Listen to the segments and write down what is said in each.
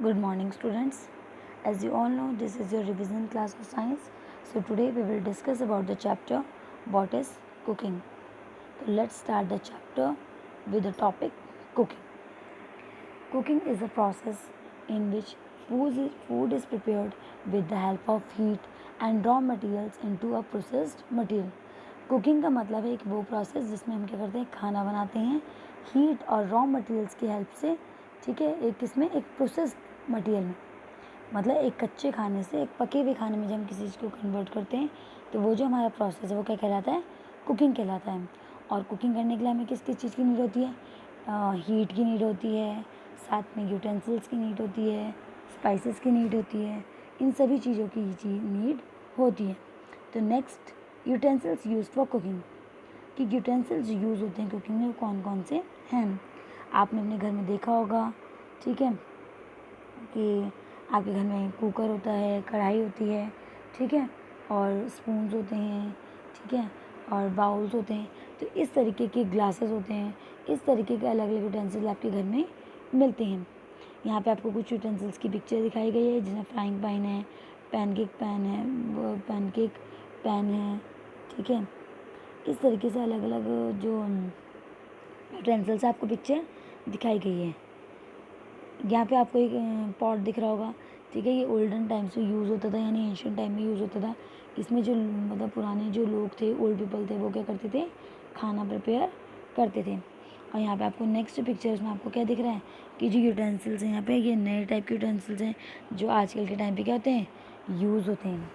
Good morning, students. As you all know, this is your revision class of science. So today we will discuss about the chapter what is cooking. So let's start the chapter with the topic cooking. Cooking is a process in which food is prepared with the help of heat and raw materials into a processed material. Cooking का मतलब है एक वो process जिसमें हम क्या करते हैं, खाना बनाते हैं हीट और रॉ मटेरियल्स की हेल्प से. ठीक है, एक किसमें, एक प्रोसेस मटेरियल में, मतलब एक कच्चे खाने से एक पके हुए खाने में जब हम किसी चीज़ को कन्वर्ट करते हैं तो वो जो हमारा प्रोसेस है वो क्या कहलाता है, कुकिंग कहलाता है. और कुकिंग करने के लिए हमें किस किस चीज़ की नीड होती है, हीट की नीड होती है, साथ में यूटेंसिल्स की नीड होती है, स्पाइसेस की नीड होती है, इन सभी चीज़ों की नीड होती है. तो next, utensils use for cooking. कि यूटेंसिल्स यूज़ होते हैं कुकिंग में कौन कौन से हैं. आपने अपने घर में देखा होगा, ठीक है, कि आपके घर में कुकर होता है, कढ़ाई होती है, ठीक है, और स्पून्स होते हैं, ठीक है, और बाउल्स होते हैं. तो इस तरीके के ग्लासेस होते हैं, इस तरीके के अलग अलग यूटेंसिल्स आपके घर में मिलते हैं. यहाँ पे आपको कुछ यूटेंसिल्स की पिक्चर दिखाई गई है जिसमें फ्राइंग पैन है, पैनकेक पैन है, पैनकेक पैन है, ठीक है. इस तरीके से अलग अलग जो यूटेंसिल्स आपको पिक्चर दिखाई गई है. यहाँ पे आपको एक पॉट दिख रहा होगा, ठीक है. ये ओल्डन टाइम्स में यूज़ होता था, यानी एंशियंट टाइम में यूज़ होता था. इसमें जो मतलब पुराने जो लोग थे, ओल्ड पीपल थे, वो क्या करते थे, खाना प्रिपेयर करते थे. और यहाँ पे आपको नेक्स्ट पिक्चर्स में आपको क्या दिख रहा है कि जो यूटेंसिल्स हैं यहाँ पे, ये नए टाइप के यूटेंसिल्स हैं जो आजकल के टाइम पे क्या होते हैं, यूज़ होते हैं.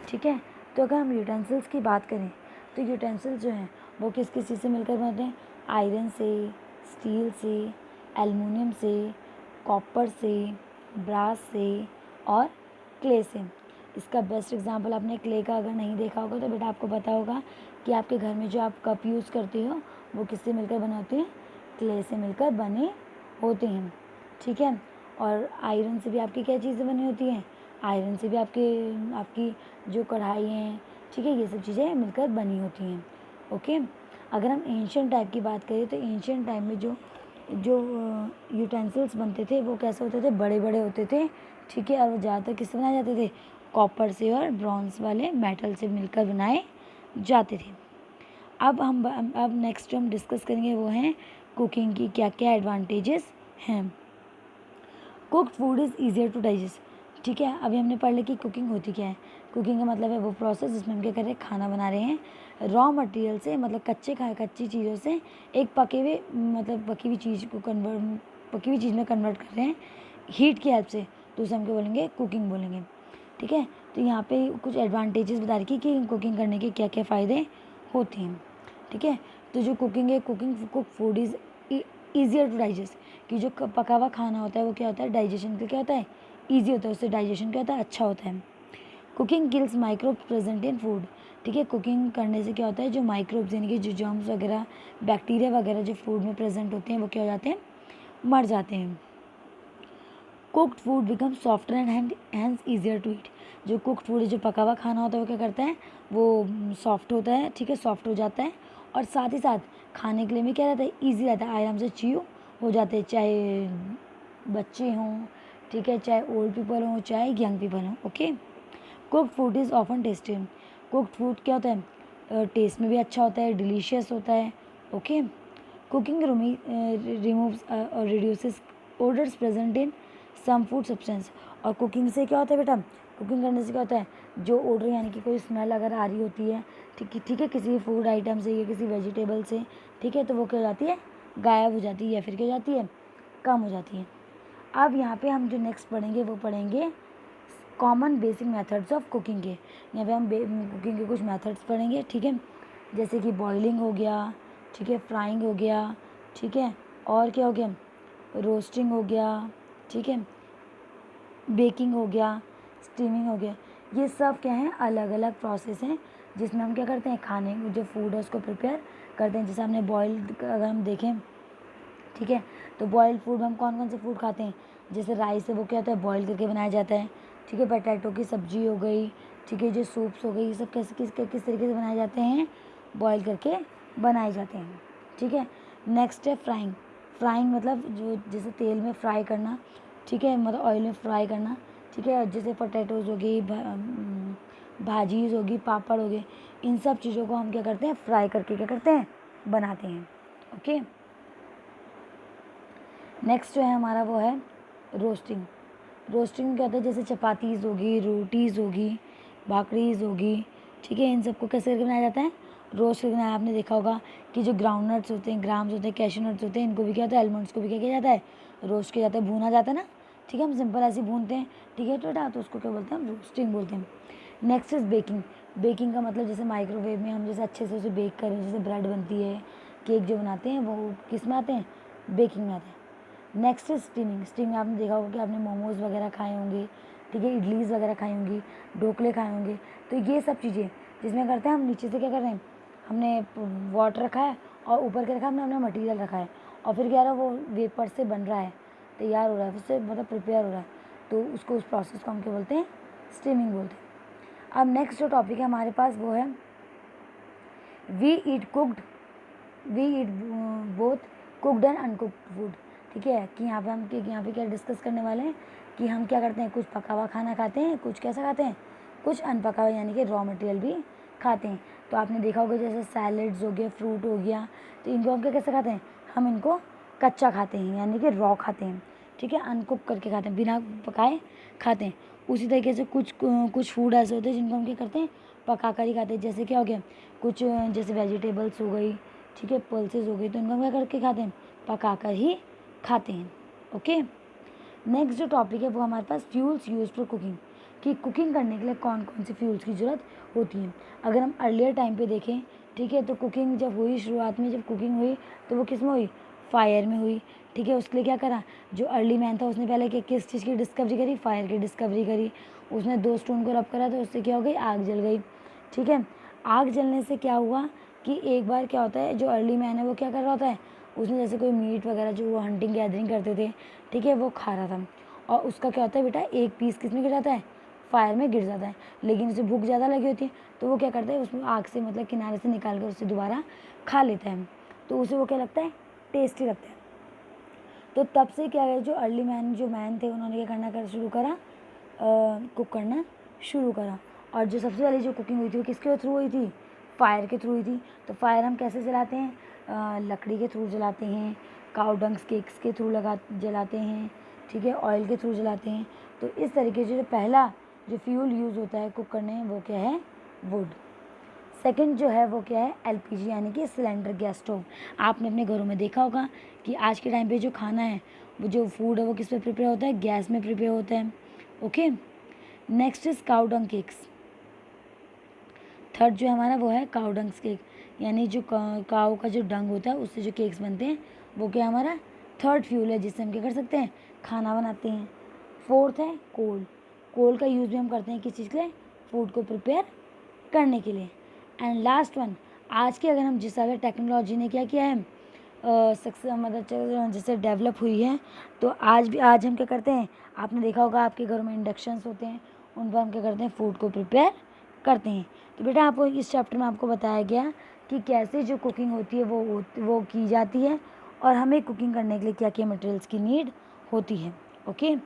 ठीक है. तो अगर हम यूटेंसिल्स की बात करें तो यूटेंसिल्स जो हैं वो किस किस चीज़ से मिलकर बनते हैं, आयरन से, स्टील से, एल्युमिनियम से, कॉपर से, ब्रास से और क्ले से. इसका बेस्ट एग्जांपल आपने क्ले का अगर नहीं देखा होगा तो बेटा आपको पता होगा कि आपके घर में जो आप कप यूज़ करते हो वो किससे मिलकर बने होते हैं, क्ले से मिलकर बने होते हैं. ठीक है. और आयरन से भी आपकी क्या चीज़ें बनी होती हैं, आयरन से भी आपकी जो कढ़ाई हैं, ठीक है, ये सब चीज़ें मिलकर बनी होती हैं. ओके. अगर हम एंशियंट टाइप की बात करें तो एंशियंट टाइम में जो जो यूटेंसिल्स बनते थे वो कैसे होते थे, बड़े बड़े होते थे. ठीक है. और वो ज़्यादातर किससे बनाए जाते थे, कॉपर से और ब्रॉन्ज वाले मेटल से मिलकर बनाए जाते थे. अब नेक्स्ट जो हम डिस्कस करेंगे वो हैं कुकिंग की क्या क्या एडवांटेजेस हैं. Cooked food is easier to digest. ठीक है. अभी हमने पढ़ लिया कि कुकिंग होती क्या है. कुकिंग का मतलब है वो प्रोसेस जिसमें हम क्या कर रहे हैं, खाना बना रहे हैं रॉ मटेरियल से, मतलब कच्ची चीज़ों से एक पके हुए, मतलब पकी हुई चीज़ में कन्वर्ट कर रहे हैं हीट की हेल्प से, तो उसे हम क्या बोलेंगे, कुकिंग बोलेंगे. ठीक है. तो यहाँ पे कुछ एडवांटेजेस बता रखी कि कुकिंग करने के क्या क्या फ़ायदे होते हैं. ठीक है. तो जो कुकिंग है, cook food is easier to digest. कि जो पका हुआ खाना होता है वो क्या होता है, डाइजेशन के क्या होता है, ईजी होता है, उससे डाइजेशन क्या होता है, अच्छा होता है. Cooking kills microbe present in food. ठीक है. कुकिंग करने से क्या होता है, जो माइक्रोब्स यानी कि जो जर्म्स वगैरह, बैक्टीरिया वगैरह जो फूड में प्रेजेंट होते हैं वो क्या हो जाते हैं, मर जाते हैं. Cooked food become softer and hence easier to eat. जो कुक्ड फूड, जो पका हुआ खाना होता है वो क्या करता है, वो सॉफ्ट होता है. ठीक है, सॉफ्ट हो जाता है और साथ ही साथ खाने के लिए भी क्या रहता है, ईजी रहता है, आराम से च्यू हो जाते हैं, चाहे बच्चे हों, ठीक है, चाहे ओल्ड पीपल हों, चाहे यंग पीपल हों. Okay. Cooked food is often tested. Cooked food क्या होता है, टेस्ट में भी अच्छा होता है, डिलीशियस होता है. ओके. कुकिंग रिमूव्स और reduces odours present in some food substance. और कुकिंग से क्या होता है बेटा, कुकिंग करने से क्या होता है, जो ओडर यानी कि कोई स्मेल अगर आ रही होती है, ठीक है, किसी फूड आइटम से या किसी वेजिटेबल से, ठीक है, तो वो क्या हो जाती है, गायब हो जाती है या फिर क्या हो जाती है, कम हो जाती है. अब यहाँ पे हम जो नेक्स्ट पढ़ेंगे वो पढ़ेंगे common basic methods of cooking के. यहाँ पे हम कुकिंग के कुछ मेथड्स पढ़ेंगे. ठीक है. जैसे कि बॉइलिंग हो गया, ठीक है, फ्राइंग हो गया, ठीक है, और क्या हो गया, रोस्टिंग हो गया, ठीक है, बेकिंग हो गया, स्टीमिंग हो गया. ये सब क्या है, अलग अलग प्रोसेस हैं जिसमें हम क्या करते हैं, खाने जो फूड है उसको प्रिपेयर करते हैं. जैसे हमने बॉइल्ड अगर हम देखें, ठीक है, तो बॉइल्ड फूड में हम कौन कौन से फूड खाते हैं, जैसे राइस है वो क्या होता है, बॉईल करके बनाया जाता है. ठीक है. पोटैटो की सब्जी हो गई, ठीक है, जो सूप्स हो गई, ये सब किस तरीके से बनाए जाते हैं, बॉईल करके बनाए जाते हैं. ठीक है. नेक्स्ट है फ्राइंग. फ्राइंग मतलब जो जैसे तेल में फ्राई करना, ठीक है, मतलब ऑयल में फ्राई करना, ठीक है। जैसे पोटैटोज़ हो गई, भाजीज़ होगी, पापड़ हो गए, इन सब चीज़ों को हम क्या करते हैं, फ्राई करके क्या करते हैं, बनाते हैं। ओके, नेक्स्ट जो है हमारा वो है रोस्टिंग। रोस्टिंग में क्या होता है, जैसे चपातीज़ होगी, रोटीज़ होगी, भाकरीज़ होगी, ठीक है, इन सबको कैसे करके बनाया जाता है, रोस्ट करके बनाया। आपने देखा होगा कि जो ग्राउंड नट्स होते हैं, ग्राम्स होते हैं, कैशू नट्स होते हैं, इनको भी क्या होता है, आलमंड्स को भी क्या किया जाता है, रोस्ट किया जाता है, भूना जाता है ना, ठीक है। हम सिंपल ऐसे ही भूनते हैं, ठीक है, तो उसको क्या बोलते हैं, हम रोस्टिंग बोलते हैं। Next is baking. बेकिंग का मतलब जैसे माइक्रोवेव में हम जैसे अच्छे से उसे बेक करें, जैसे ब्रेड बनती है, केक जो बनाते हैं वो किस में आते हैं, बेकिंग में आते हैं। Next is steaming. स्टीमिंग आपने देखा होगा कि आपने मोमोज़ वगैरह खाए होंगे, ठीक है, इडलीज़ वगैरह खाई होंगी, ढोकले खाए होंगे। तो ये सब चीज़ें जिसमें करते हैं हम नीचे से क्या कर रहे हैं, हमने वाटर रखा है और ऊपर क्या रखा है, हमने अपना मटीरियल रखा है, और फिर क्या रहा है, वो वेपर से बन रहा है, तैयार हो रहा है, उससे मतलब प्रिपेयर हो रहा है, तो उसको, उस प्रोसेस को हम क्या बोलते हैं, स्टीमिंग बोलते हैं। अब नेक्स्ट जो टॉपिक है हमारे पास वो है we eat cooked, we eat both cooked and uncooked food. ठीक है, कि यहाँ पे क्या डिस्कस करने वाले हैं कि हम क्या करते हैं, कुछ पका हुआ खाना खाते हैं, कुछ कैसा खाते हैं, कुछ अनपका हुआ यानी कि रॉ मटेरियल भी खाते हैं। तो आपने देखा होगा जैसे सैलड्स हो गए, फ्रूट हो गया, तो इनको हम क्या कैसे खाते हैं, हम इनको कच्चा खाते हैं यानी कि रॉ खाते हैं, ठीक है, अनकुक करके खाते हैं, बिना पकाए खाते हैं। उसी तरीके से कुछ फूड ऐसे होते हैं जिनको हम क्या करते हैं, पका कर ही खाते हैं। जैसे क्या हो गया, कुछ जैसे वेजिटेबल्स हो गई, ठीक है, पल्सेस हो गई, तो इनको हम क्या करके खाते हैं, पका कर ही खाते हैं। ओके, नेक्स्ट जो टॉपिक है वो हमारे पास फ्यूल्स यूज फॉर कुकिंग, कि कुकिंग करने के लिए कौन कौन से फ्यूल्स की ज़रूरत होती है। अगर हम अर्लियर टाइम पे देखें, ठीक है, तो कुकिंग जब हुई, शुरुआत में जब कुकिंग हुई तो वो किस में हुई, फायर में हुई, ठीक है। उसके लिए क्या करा, जो अर्ली मैन था उसने पहले किस चीज़ की डिस्कवरी करी, फायर की डिस्कवरी करी। उसने 2 स्टोन को रब करा तो उससे क्या हो गई, आग जल गई, ठीक है। आग जलने से क्या हुआ कि एक बार क्या होता है, जो अर्ली मैन है वो क्या कर रहा होता है, उसने जैसे कोई मीट वगैरह जो वो हंटिंग गैदरिंग करते थे, ठीक है, वो खा रहा था, और उसका क्या होता है बेटा, एक पीस किस में गिर जाता है, फायर में गिर जाता है। लेकिन उसे भूख ज़्यादा लगी होती है तो वो क्या करता है, उसमें आग से मतलब किनारे से निकाल कर उसे दोबारा खा लेता है, तो उसे वो क्या लगता है, टेस्टी लगता है। तो तब से क्या है, जो अर्ली मैन जो मैन थे उन्होंने क्या करना कर शुरू करा, कुक करना शुरू करा। और जो सबसे पहले जो कुकिंग हुई थी वो किसके थ्रू हुई थी, फायर के थ्रू हुई थी। तो फायर हम कैसे जलाते हैं, लकड़ी के थ्रू जलाते हैं, काऊ डंग्स केक्स के थ्रू जलाते हैं, ठीक है, ऑयल के थ्रू जलाते हैं। तो इस तरीके से जो पहला जो फ्यूल यूज़ होता है कुक करने में वो क्या है, वुड। सेकंड जो है वो क्या है, एलपीजी यानी कि सिलेंडर गैस स्टोव। आपने अपने घरों में देखा होगा कि आज के टाइम पे जो खाना है, वो जो फूड है वो किस पे प्रिपेयर होता है, गैस में प्रिपेयर होता है। Okay, next is cow dung cakes. Third जो है हमारा वो है काउडंग्स केक, यानी जो काऊ का जो डंग होता है उससे जो केक्स बनते हैं वो क्या हमारा थर्ड फ्यूल है, जिससे हम क्या कर सकते हैं, खाना बनाते हैं। फोर्थ है कोल। कोल का यूज़ भी हम करते हैं किस चीज़ के लिए, फूड को प्रिपेयर करने के लिए। एंड लास्ट वन, आज के अगर हम जिस अगर टेक्नोलॉजी ने क्या किया है, सक्सेस मतलब जैसे डेवलप हुई है, तो आज हम क्या करते हैं, आपने देखा होगा आपके घरों में इंडक्शंस होते हैं, उन पर हम क्या करते हैं, फूड को प्रिपेयर करते हैं। तो बेटा आपको इस चैप्टर में आपको बताया गया कि कैसे जो कुकिंग होती है वो की जाती है, और हमें कुकिंग करने के लिए क्या क्या मटेरियल्स की नीड होती है। Okay,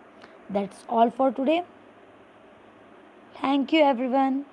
that's all for today. Thank you everyone.